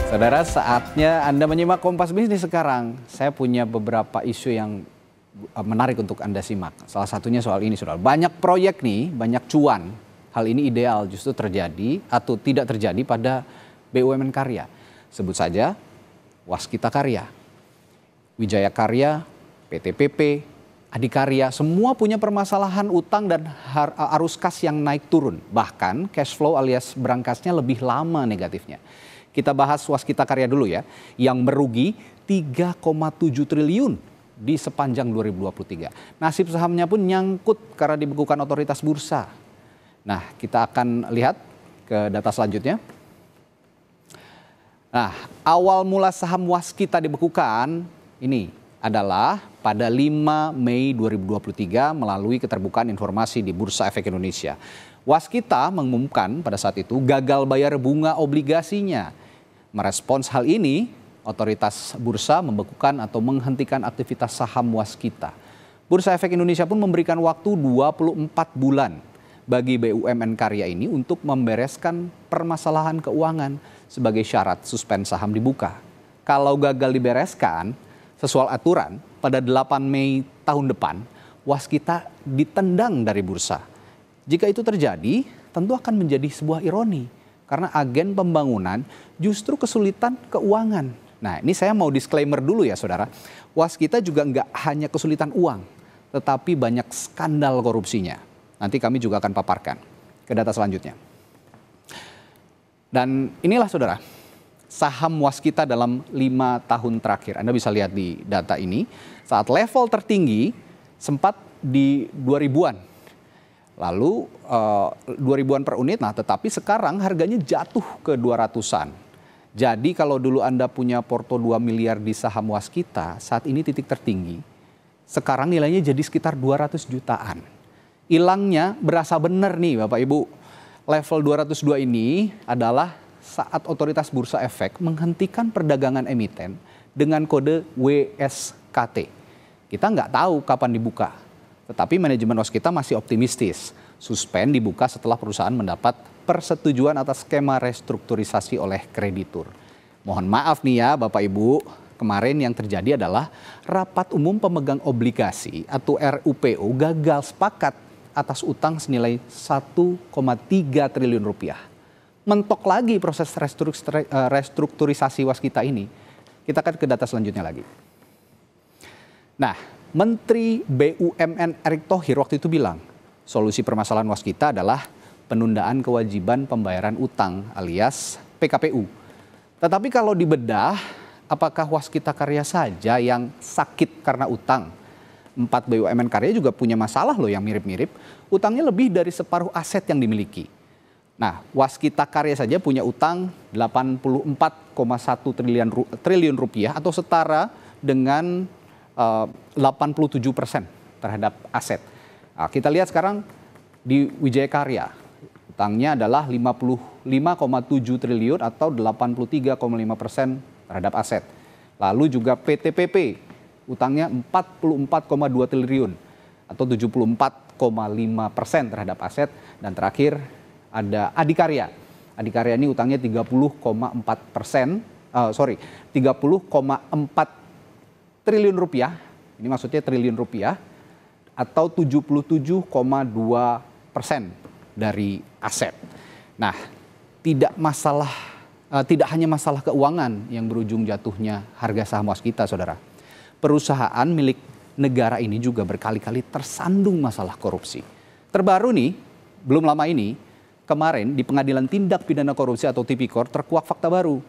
Saudara, saatnya Anda menyimak Kompas Bisnis sekarang. Saya punya beberapa isu yang menarik untuk Anda simak. Salah satunya soal ini, saudara. Banyak proyek nih, banyak cuan. Hal ini ideal justru terjadi atau tidak terjadi pada BUMN karya. Sebut saja Waskita Karya, Wijaya Karya, PTPP, Adikarya, semua punya permasalahan utang dan arus kas yang naik turun. Bahkan cash flow alias berangkasnya lebih lama negatifnya. Kita bahas Waskita Karya dulu ya, yang merugi 3,7 triliun di sepanjang 2023. Nasib sahamnya pun nyangkut karena dibekukan otoritas bursa. Nah, kita akan lihat ke data selanjutnya. Nah, awal mula saham Waskita dibekukan ini adalah pada 5 Mei 2023 melalui keterbukaan informasi di Bursa Efek Indonesia. Waskita mengumumkan pada saat itu gagal bayar bunga obligasinya. Merespons hal ini, otoritas bursa membekukan atau menghentikan aktivitas saham Waskita. Bursa Efek Indonesia pun memberikan waktu 24 bulan bagi BUMN Karya ini untuk membereskan permasalahan keuangan sebagai syarat suspend saham dibuka. Kalau gagal dibereskan, sesuai aturan, pada 8 Mei tahun depan, Waskita ditendang dari bursa. Jika itu terjadi, tentu akan menjadi sebuah ironi. Karena agen pembangunan justru kesulitan keuangan. Nah, ini saya mau disclaimer dulu ya saudara. Waskita juga nggak hanya kesulitan uang, tetapi banyak skandal korupsinya. Nanti kami juga akan paparkan ke data selanjutnya. Dan inilah saudara, saham Waskita dalam 5 tahun terakhir. Anda bisa lihat di data ini, saat level tertinggi sempat di 2000-an. Lalu 2000-an per unit, nah tetapi sekarang harganya jatuh ke 200-an. Jadi kalau dulu Anda punya porto 2 miliar di saham Waskita, saat ini titik tertinggi. Sekarang nilainya jadi sekitar 200 jutaan. Hilangnya berasa benar nih Bapak Ibu. Level 202 ini adalah saat otoritas Bursa Efek menghentikan perdagangan emiten dengan kode WSKT. Kita nggak tahu kapan dibuka. Tetapi manajemen Waskita masih optimistis. Suspend dibuka setelah perusahaan mendapat persetujuan atas skema restrukturisasi oleh kreditur. Mohon maaf nih ya Bapak Ibu, kemarin yang terjadi adalah rapat umum pemegang obligasi atau RUPO gagal sepakat atas utang senilai 1,3 triliun rupiah. Mentok lagi proses restrukturisasi Waskita ini. Kita akan ke data selanjutnya lagi. Nah, Menteri BUMN Erick Thohir waktu itu bilang, solusi permasalahan Waskita adalah penundaan kewajiban pembayaran utang alias PKPU. Tetapi kalau dibedah, apakah Waskita Karya saja yang sakit karena utang? 4 BUMN Karya juga punya masalah loh yang mirip-mirip. Utangnya lebih dari separuh aset yang dimiliki. Nah, Waskita Karya saja punya utang 84,1 triliun rupiah atau setara dengan 87% terhadap aset. Nah, kita lihat sekarang di Wijaya Karya, utangnya adalah 55,7 triliun atau 83,5% terhadap aset. Lalu juga PTPP, utangnya 44,2 triliun atau 74,5% terhadap aset. Dan terakhir ada Adikarya. Adikarya ini utangnya 30,4 triliun rupiah, ini maksudnya triliun rupiah, atau 77,2% dari aset. Nah, tidak hanya masalah keuangan yang berujung jatuhnya harga saham Waskita, saudara. Perusahaan milik negara ini juga berkali-kali tersandung masalah korupsi. Terbaru nih, belum lama ini, kemarin di Pengadilan Tindak Pidana Korupsi atau Tipikor terkuak fakta baru.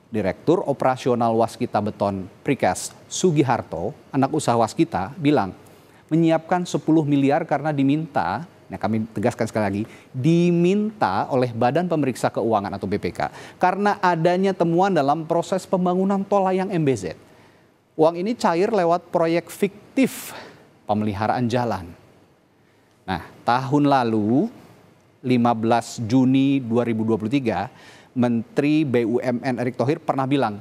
Direktur Operasional Waskita Beton Precast Sugiharto, anak usaha Waskita, bilang menyiapkan 10 miliar karena diminta, nah kami tegaskan sekali lagi, diminta oleh Badan Pemeriksa Keuangan atau BPK karena adanya temuan dalam proses pembangunan tol layang MBZ. Uang ini cair lewat proyek fiktif pemeliharaan jalan. Nah, tahun lalu 15 Juni 2023, Menteri BUMN Erick Thohir pernah bilang,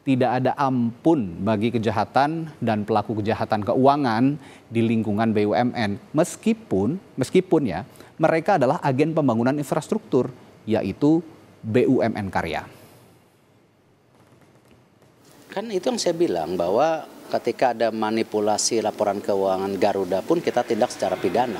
tidak ada ampun bagi kejahatan dan pelaku kejahatan keuangan di lingkungan BUMN. Meskipun ya, mereka adalah agen pembangunan infrastruktur, yaitu BUMN Karya. Kan itu yang saya bilang bahwa ketika ada manipulasi laporan keuangan Garuda pun kita tindak secara pidana.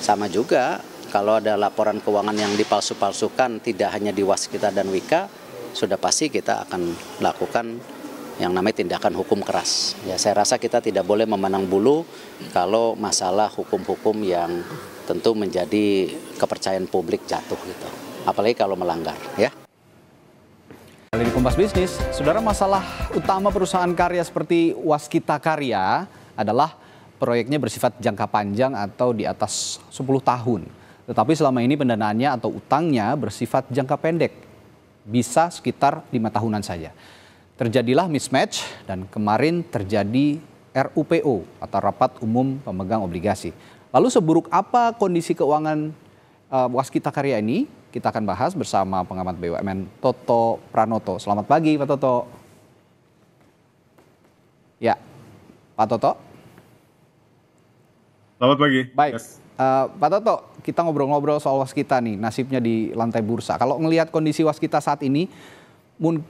Sama juga kalau ada laporan keuangan yang dipalsu-palsukan tidak hanya di Waskita dan Wika, sudah pasti kita akan lakukan yang namanya tindakan hukum keras. Ya, saya rasa kita tidak boleh memandang bulu kalau masalah hukum-hukum yang tentu menjadi kepercayaan publik jatuh gitu. Apalagi kalau melanggar, ya. Kali di Kompas Bisnis, saudara, masalah utama perusahaan karya seperti Waskita Karya adalah proyeknya bersifat jangka panjang atau di atas 10 tahun. Tetapi selama ini pendanaannya atau utangnya bersifat jangka pendek, bisa sekitar 5 tahunan saja. Terjadilah mismatch dan kemarin terjadi RUPO atau Rapat Umum Pemegang Obligasi. Lalu seburuk apa kondisi keuangan Waskita Karya ini? Kita akan bahas bersama pengamat BUMN Toto Pranoto. Selamat pagi Pak Toto. Ya, Pak Toto. Selamat pagi. Baik, Yes. Pak Toto, kita ngobrol-ngobrol soal Waskita nih, nasibnya di lantai bursa. Kalau ngelihat kondisi Waskita saat ini,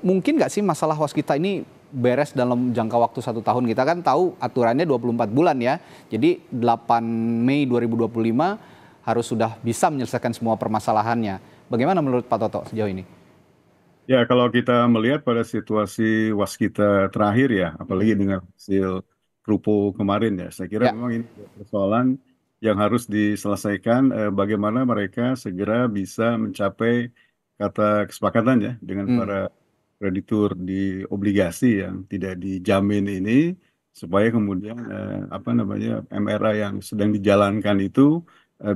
mungkin nggak sih masalah Waskita ini beres dalam jangka waktu 1 tahun? Kita kan tahu aturannya 24 bulan ya. Jadi 8 Mei 2025 harus sudah bisa menyelesaikan semua permasalahannya. Bagaimana menurut Pak Toto sejauh ini? Ya, kalau kita melihat pada situasi Waskita terakhir ya, apalagi dengan hasil Rupo kemarin ya, saya kira Ya. memang ini persoalan yang harus diselesaikan, bagaimana mereka segera bisa mencapai kata kesepakatan ya dengan para kreditur di obligasi yang tidak dijamin ini, supaya kemudian MRA yang sedang dijalankan itu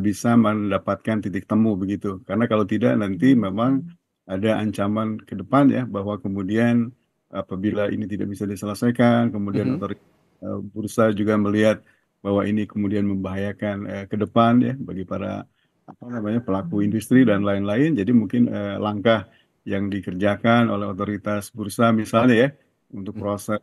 bisa mendapatkan titik temu begitu. Karena kalau tidak nanti memang ada ancaman ke depan ya, bahwa kemudian apabila ini tidak bisa diselesaikan, kemudian otoritas bursa juga melihat bahwa ini kemudian membahayakan ke depan ya bagi para pelaku industri dan lain-lain. Jadi mungkin langkah yang dikerjakan oleh otoritas bursa misalnya ya untuk proses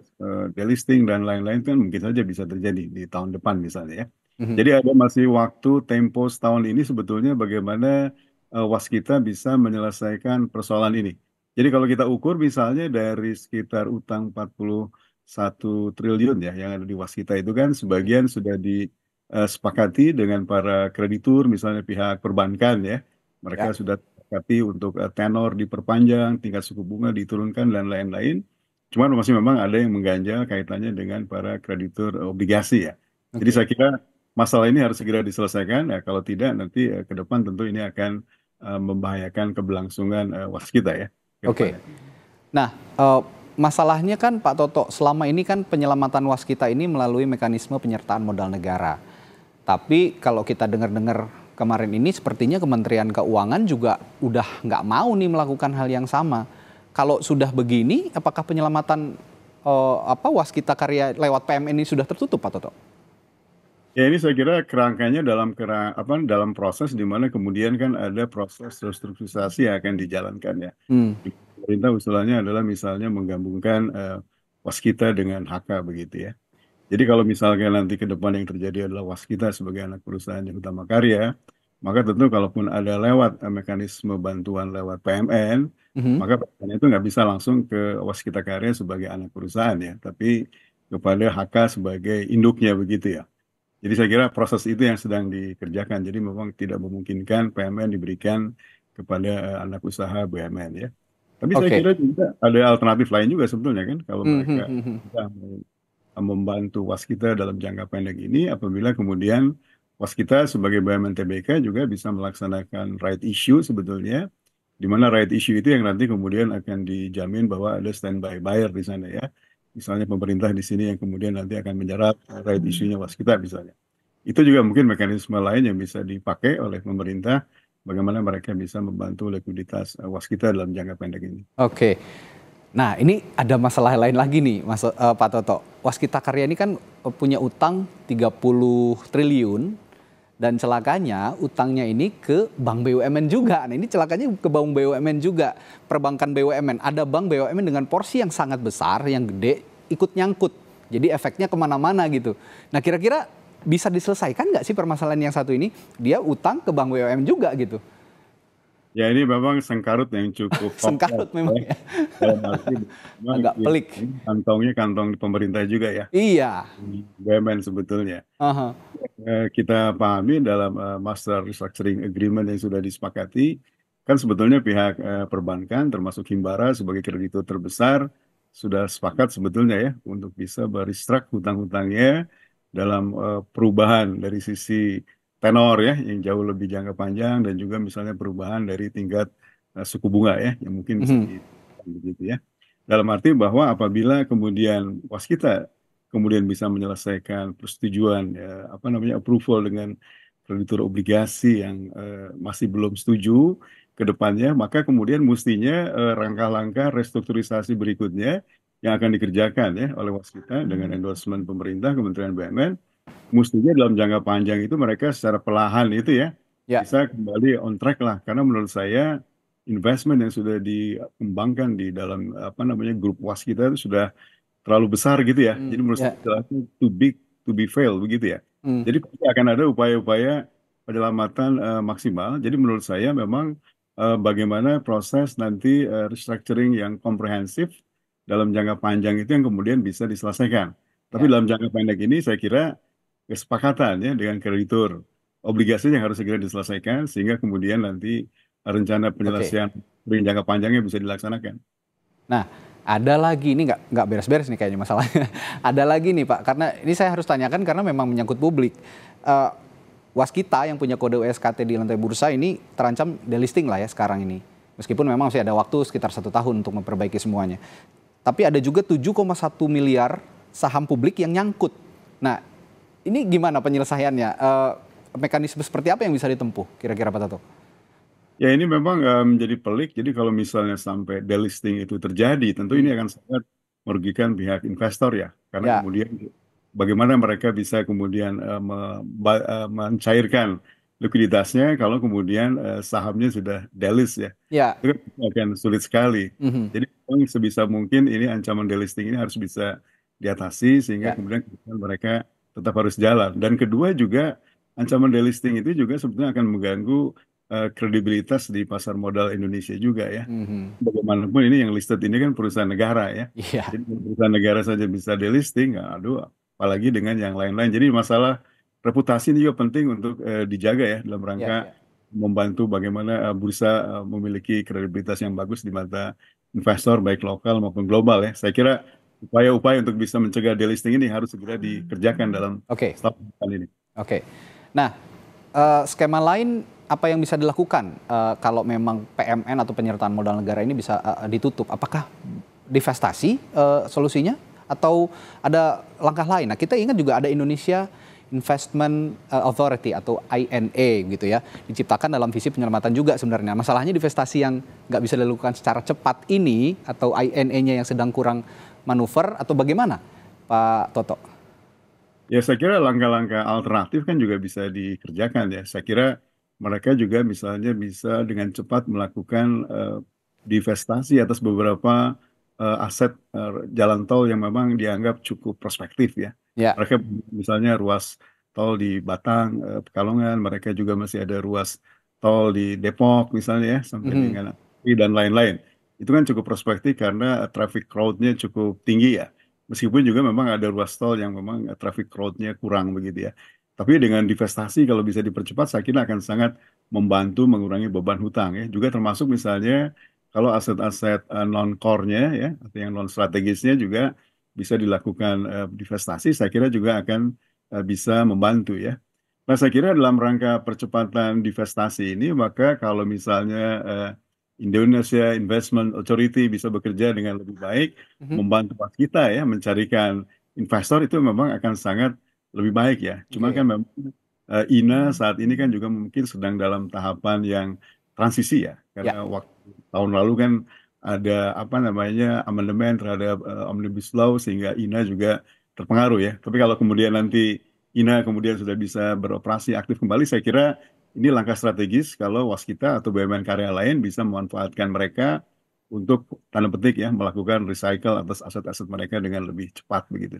delisting dan lain-lain kan mungkin saja bisa terjadi di tahun depan misalnya ya. Jadi ada masih waktu tempo setahun ini sebetulnya bagaimana Waskita bisa menyelesaikan persoalan ini. Jadi kalau kita ukur misalnya dari sekitar utang 41 triliun ya yang ada di Waskita itu kan sebagian sudah disepakati dengan para kreditur, misalnya pihak perbankan ya. Mereka sudah sepakati untuk tenor diperpanjang, tingkat suku bunga diturunkan dan lain-lain. Cuman masih memang ada yang mengganjal kaitannya dengan para kreditur obligasi ya. Jadi saya kira masalah ini harus segera diselesaikan. Ya, kalau tidak nanti ke depan tentu ini akan membahayakan keberlangsungan Waskita ya. Oke. Nah, masalahnya kan Pak Toto, selama ini kan penyelamatan Waskita ini melalui mekanisme penyertaan modal negara. Tapi kalau kita dengar-dengar kemarin ini sepertinya Kementerian Keuangan juga udah nggak mau nih melakukan hal yang sama. Kalau sudah begini, apakah penyelamatan Waskita Karya lewat PMN ini sudah tertutup Pak Toto? Ya ini saya kira kerangkanya dalam proses di mana kemudian kan ada proses restrukturisasi yang akan dijalankan ya. Pemerintah usulannya adalah misalnya menggabungkan Waskita dengan HK begitu ya. Jadi kalau misalnya nanti ke depan yang terjadi adalah Waskita sebagai anak perusahaan yang utama karya, maka tentu kalaupun ada lewat mekanisme bantuan lewat PMN, maka PMN itu nggak bisa langsung ke Waskita Karya sebagai anak perusahaan ya, tapi kepada HK sebagai induknya begitu ya. Jadi saya kira proses itu yang sedang dikerjakan. Jadi memang tidak memungkinkan PMN diberikan kepada anak usaha BUMN ya. Tapi saya kira juga ada alternatif lain juga sebetulnya kan, kalau mereka bisa membantu Waskita dalam jangka pendek ini, apabila kemudian Waskita sebagai BUMN TBK juga bisa melaksanakan right issue sebetulnya, di mana right issue itu yang nanti kemudian akan dijamin bahwa ada standby buyer di sana ya. Misalnya pemerintah di sini yang kemudian nanti akan menyerap right issue-nya Waskita misalnya. Itu juga mungkin mekanisme lain yang bisa dipakai oleh pemerintah, bagaimana mereka bisa membantu likuiditas Waskita dalam jangka pendek ini. Oke. Nah ini ada masalah lain lagi nih Pak Toto. Waskita Karya ini kan punya utang 30 triliun dan celakanya utangnya ini ke bank BUMN juga. Nah ini celakanya ke bank BUMN juga, perbankan BUMN. Ada bank BUMN dengan porsi yang sangat besar, yang gede, ikut nyangkut. Jadi efeknya kemana-mana gitu. Nah kira-kira bisa diselesaikan nggak sih permasalahan yang satu ini? Dia utang ke bank BUMN juga gitu. Ya ini memang sengkarut yang cukup Sengkarut kompleks memang ya. ya. Dalam arti memang Agak pelik. ini kantongnya kantong di pemerintah juga ya. Iya. BUMN sebetulnya. Aha. Kita pahami dalam Master Restructuring Agreement yang sudah disepakati, kan sebetulnya pihak perbankan termasuk Himbara sebagai kreditur terbesar sudah sepakat sebetulnya ya untuk bisa merestruct hutang-hutangnya dalam perubahan dari sisi tenor ya yang jauh lebih jangka panjang dan juga misalnya perubahan dari tingkat suku bunga ya yang mungkin bisa Mhm. di begitu ya. Dalam arti bahwa apabila kemudian waskita kemudian bisa menyelesaikan persetujuan ya, apa namanya approval dengan kreditur obligasi yang masih belum setuju ke depannya, maka kemudian mestinya langkah-langkah restrukturisasi berikutnya yang akan dikerjakan ya oleh waskita dengan endorsement pemerintah Kementerian BUMN, mestinya dalam jangka panjang itu mereka secara perlahan itu ya Ya. bisa kembali on track lah, karena menurut saya investment yang sudah dikembangkan di dalam apa namanya grup waskita itu sudah terlalu besar gitu ya. Jadi menurut saya Ya. istilahnya too big to be fail begitu ya. Hmm. Jadi pasti akan ada upaya-upaya penyelamatan maksimal. Jadi menurut saya memang bagaimana proses nanti restructuring yang komprehensif dalam jangka panjang itu yang kemudian bisa diselesaikan. Tapi Ya. dalam jangka pendek ini saya kira kesepakatan ya dengan kreditur obligasi yang harus segera diselesaikan sehingga kemudian nanti rencana Oke. penyelesaian jangka panjangnya bisa dilaksanakan. Nah, ada lagi ini nggak beres-beres nih kayaknya masalahnya. Ada lagi nih Pak, karena ini saya harus tanyakan karena memang menyangkut publik. Eh, Waskita yang punya kode USKT di lantai bursa ini terancam delisting lah ya sekarang ini. Meskipun memang masih ada waktu sekitar 1 tahun untuk memperbaiki semuanya. Tapi ada juga 7,1 miliar saham publik yang nyangkut. Nah, ini gimana penyelesaiannya? Mekanisme seperti apa yang bisa ditempuh kira-kira Pak Toto? Ya ini memang menjadi pelik. Jadi kalau misalnya sampai delisting itu terjadi, tentu ini Hmm. akan sangat merugikan pihak investor ya. Karena Ya, kemudian bagaimana mereka bisa kemudian mencairkan likuiditasnya kalau kemudian sahamnya sudah delist ya. ya. Itu kan akan sulit sekali. Mhm. Jadi memang sebisa mungkin ini ancaman delisting ini harus bisa diatasi sehingga Ya, kemudian mereka tetap harus jalan. Dan kedua juga ancaman delisting itu juga sebetulnya akan mengganggu kredibilitas di pasar modal Indonesia juga ya. mhm. Bagaimanapun ini yang listed ini kan perusahaan negara ya. Iya, Jadi kalau perusahaan negara saja bisa delisting, aduh, apalagi dengan yang lain-lain. Jadi masalah reputasi ini juga penting untuk dijaga ya dalam iya, rangka iya. membantu bagaimana bursa memiliki kredibilitas yang bagus di mata investor baik lokal maupun global ya. Saya kira upaya-upaya untuk bisa mencegah delisting ini harus segera dikerjakan dalam Oke, setahun depan ini. oke. Nah, skema lain apa yang bisa dilakukan kalau memang PMN atau penyertaan modal negara ini bisa ditutup? Apakah divestasi solusinya atau ada langkah lain? Nah, kita ingat juga ada Indonesia Investment Authority atau INA gitu ya, diciptakan dalam visi penyelamatan juga sebenarnya. Masalahnya divestasi yang nggak bisa dilakukan secara cepat ini atau INA-nya yang sedang kurang manuver atau bagaimana, Pak Toto? Ya, saya kira langkah-langkah alternatif kan juga bisa dikerjakan ya. Saya kira mereka juga misalnya bisa dengan cepat melakukan divestasi atas beberapa aset jalan tol yang memang dianggap cukup prospektif ya. Ya. Mereka misalnya ruas tol di Batang, Pekalongan, mereka juga masih ada ruas tol di Depok misalnya ya, sampai Mhm. dengan dan lain-lain. Itu kan cukup prospektif karena traffic crowd-nya cukup tinggi ya. Meskipun juga memang ada ruas tol yang memang traffic crowd-nya kurang begitu ya. Tapi dengan divestasi kalau bisa dipercepat, saya kira akan sangat membantu mengurangi beban hutang ya. Juga termasuk misalnya kalau aset-aset non-core-nya ya, atau yang non-strategisnya juga bisa dilakukan divestasi, saya kira juga akan bisa membantu ya. Nah, saya kira dalam rangka percepatan divestasi ini, maka kalau misalnya Indonesia Investment Authority bisa bekerja dengan lebih baik, Mhm. membantu kita ya mencarikan investor itu memang akan sangat lebih baik ya. Cuma kan Oke. memang INA saat ini kan juga mungkin sedang dalam tahapan yang transisi ya, Ya. karena waktu tahun lalu kan ada apa namanya amandemen terhadap Omnibus Law sehingga INA juga terpengaruh ya. Tapi kalau kemudian nanti INA kemudian sudah bisa beroperasi aktif kembali, saya kira ini langkah strategis kalau waskita atau BUMN karya lain bisa memanfaatkan mereka untuk tanda petik ya melakukan recycle atas aset-aset mereka dengan lebih cepat begitu.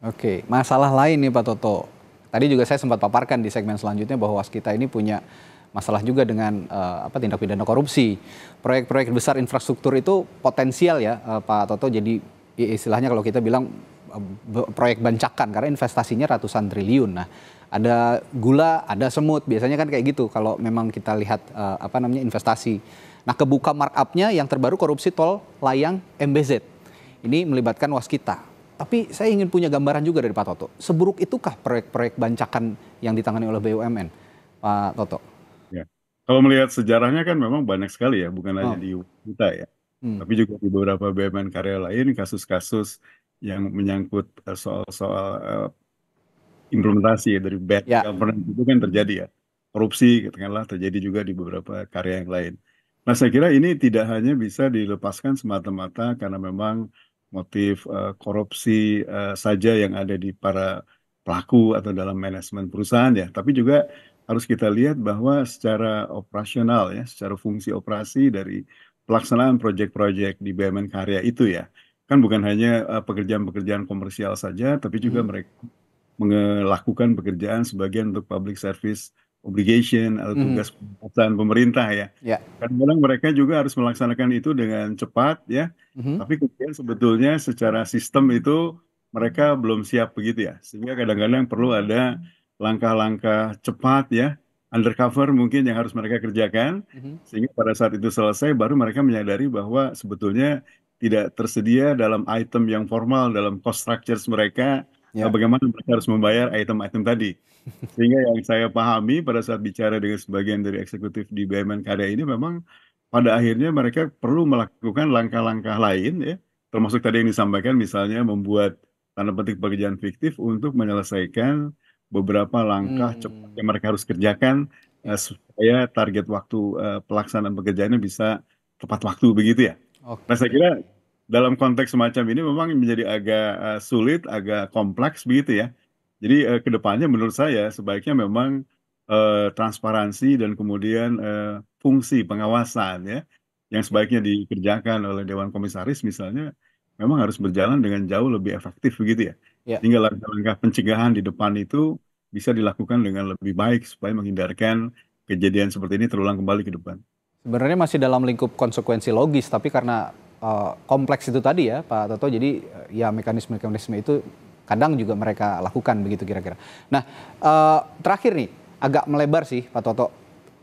Oke, masalah lain nih Pak Toto. Tadi juga saya sempat paparkan di segmen selanjutnya bahwa waskita ini punya masalah juga dengan tindak pidana korupsi. Proyek-proyek besar infrastruktur itu potensial ya Pak Toto, jadi istilahnya kalau kita bilang proyek bancakan karena investasinya ratusan triliun. Nah, ada gula, ada semut, biasanya kan kayak gitu kalau memang kita lihat investasi. Nah, kebuka markup-nya yang terbaru korupsi tol layang MBZ. Ini melibatkan waskita. Tapi saya ingin punya gambaran juga dari Pak Toto. Seburuk itukah proyek-proyek bancakan yang ditangani oleh BUMN, Pak Toto? Ya. Kalau melihat sejarahnya kan memang banyak sekali ya, bukan hanya di kita ya, tapi juga di beberapa BUMN karya lain, kasus-kasus yang menyangkut soal-soal implementasi ya, dari bad governance itu kan terjadi ya. Korupsi katakanlah terjadi juga di beberapa karya yang lain. Nah, saya kira ini tidak hanya bisa dilepaskan semata-mata karena memang motif korupsi saja yang ada di para pelaku atau dalam manajemen perusahaan ya, tapi juga harus kita lihat bahwa secara operasional ya, secara fungsi operasi dari pelaksanaan proyek-proyek di BUMN karya itu ya, kan bukan hanya pekerjaan-pekerjaan komersial saja, tapi juga mereka melakukan pekerjaan sebagian untuk public service obligation atau tugas pengawasan pemerintah ya. Kadang-kadang mereka juga harus melaksanakan itu dengan cepat ya, tapi kemudian sebetulnya secara sistem itu mereka belum siap begitu ya, sehingga kadang-kadang perlu ada langkah-langkah cepat ya, undercover mungkin yang harus mereka kerjakan, sehingga pada saat itu selesai baru mereka menyadari bahwa sebetulnya tidak tersedia dalam item yang formal dalam cost structures mereka bagaimana mereka harus membayar item-item tadi. Sehingga yang saya pahami pada saat bicara dengan sebagian dari eksekutif di BUMN Karya ini memang pada akhirnya mereka perlu melakukan langkah-langkah lain ya, termasuk tadi yang disampaikan misalnya membuat tanda petik pekerjaan fiktif untuk menyelesaikan beberapa langkah cepat yang mereka harus kerjakan supaya target waktu pelaksanaan pekerjaannya bisa tepat waktu begitu ya. Nah, saya kira dalam konteks semacam ini memang menjadi agak sulit, agak kompleks begitu ya. Jadi kedepannya menurut saya sebaiknya memang transparansi dan kemudian fungsi pengawasan ya, yang sebaiknya dikerjakan oleh Dewan Komisaris misalnya, memang harus berjalan dengan jauh lebih efektif begitu ya. Sehingga langkah-langkah pencegahan di depan itu bisa dilakukan dengan lebih baik supaya menghindarkan kejadian seperti ini terulang kembali ke depan. Sebenarnya masih dalam lingkup konsekuensi logis, tapi karena kompleks itu tadi ya Pak Toto, jadi ya mekanisme-mekanisme itu kadang juga mereka lakukan begitu kira-kira. Nah, terakhir nih, agak melebar sih Pak Toto.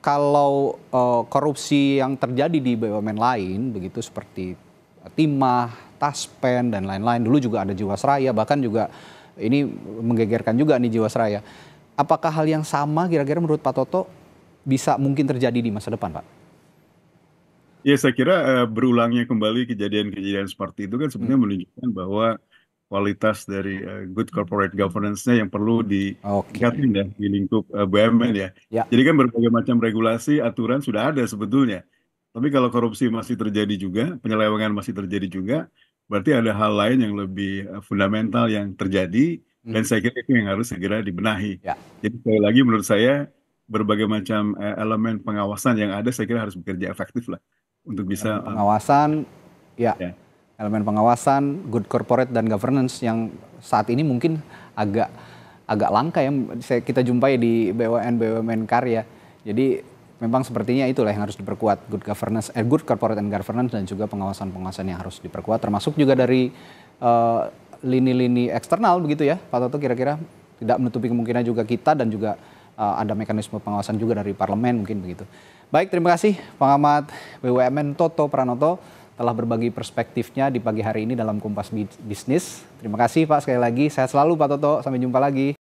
Kalau korupsi yang terjadi di BUMN lain, begitu seperti Timah, Taspen, dan lain-lain. Dulu juga ada Jiwasraya, bahkan juga ini menggegerkan juga nih Jiwasraya. Apakah hal yang sama kira-kira menurut Pak Toto bisa mungkin terjadi di masa depan, Pak? Ya, saya kira berulangnya kembali kejadian-kejadian seperti itu kan sebenarnya menunjukkan bahwa kualitas dari good corporate governance-nya yang perlu ditingkatin ya di lingkup BUMN ya. Jadi kan berbagai macam regulasi, aturan sudah ada sebetulnya. Tapi kalau korupsi masih terjadi juga, penyelewengan masih terjadi juga, berarti ada hal lain yang lebih fundamental yang terjadi, dan saya kira itu yang harus segera dibenahi. Jadi sekali lagi menurut saya, berbagai macam elemen pengawasan yang ada saya kira harus bekerja efektif lah untuk bisa pengawasan, elemen pengawasan, good corporate dan governance yang saat ini mungkin agak langka ya kita jumpai di BUMN karya. Jadi memang sepertinya itulah yang harus diperkuat, good governance, good corporate and governance, dan juga pengawasan-pengawasan yang harus diperkuat, termasuk juga dari lini-lini eksternal begitu ya Pak Toto, kira-kira tidak menutupi kemungkinan juga kita dan juga ada mekanisme pengawasan juga dari parlemen mungkin begitu. Baik, terima kasih pengamat BUMN Toto Pranoto telah berbagi perspektifnya di pagi hari ini dalam Kompas Bisnis. Terima kasih Pak sekali lagi. Sehat selalu Pak Toto. Sampai jumpa lagi.